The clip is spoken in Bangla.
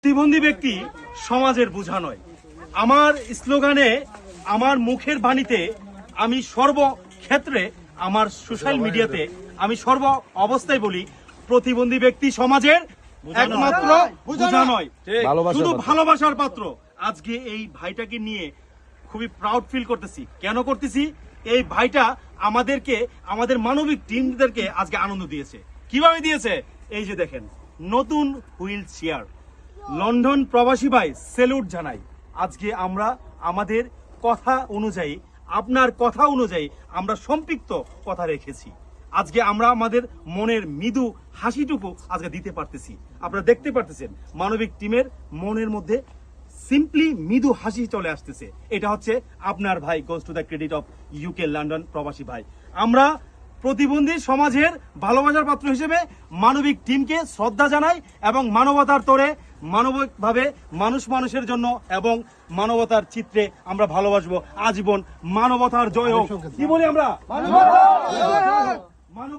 প্রতিবন্ধী ব্যক্তি সমাজের বোঝা নয়। আমার স্লোগানে, আমার মুখের বাণীতে, আমি সর্বক্ষেত্রে, আমার সোশ্যাল মিডিয়াতে আমি সর্ব অবস্থায় বলি, প্রতিবন্ধী ব্যক্তি সমাজের একমাত্র বোঝা নয়, শুধু ভালোবাসার পাত্র। আজকে এই ভাইটাকে নিয়ে খুবই প্রাউড ফিল করতেছি। কেন করতেছি? এই ভাইটা আমাদেরকে, আমাদের মানবিক টিমদেরকে আজকে আনন্দ দিয়েছে। কিভাবে দিয়েছে? এই যে দেখেন, নতুন হুইল চেয়ার। লন্ডন প্রবাসী ভাই, স্যালুট জানাই। আজকে আমরা আমাদের কথা অনুযায়ী, আপনার কথা অনুযায়ী আমরা সম্পৃক্ত কথা রেখেছি। আজকে আমরা আমাদের মনের মৃদু হাসিটুকু আজকে দিতে পারতেছি। আপনারা দেখতে পারতেছেন মানবিক টিমের মনের মধ্যে সিম্পলি মৃদু হাসি চলে আসতেছে। এটা হচ্ছে আপনার ভাই, goes to the credit of UK London প্রবাসী ভাই। আমরা প্রতিবন্ধী সমাজের ভালোবাসার পাত্র হিসেবে মানবিক টিমকে শ্রদ্ধা জানাই এবং মানবতার তোরে, মানবিকভাবে মানুষ মানুষের জন্য এবং মানবতার চিত্রে আমরা ভালোবাসবো আজীবন। মানবতার জয় হোক। কি বলি আমরা?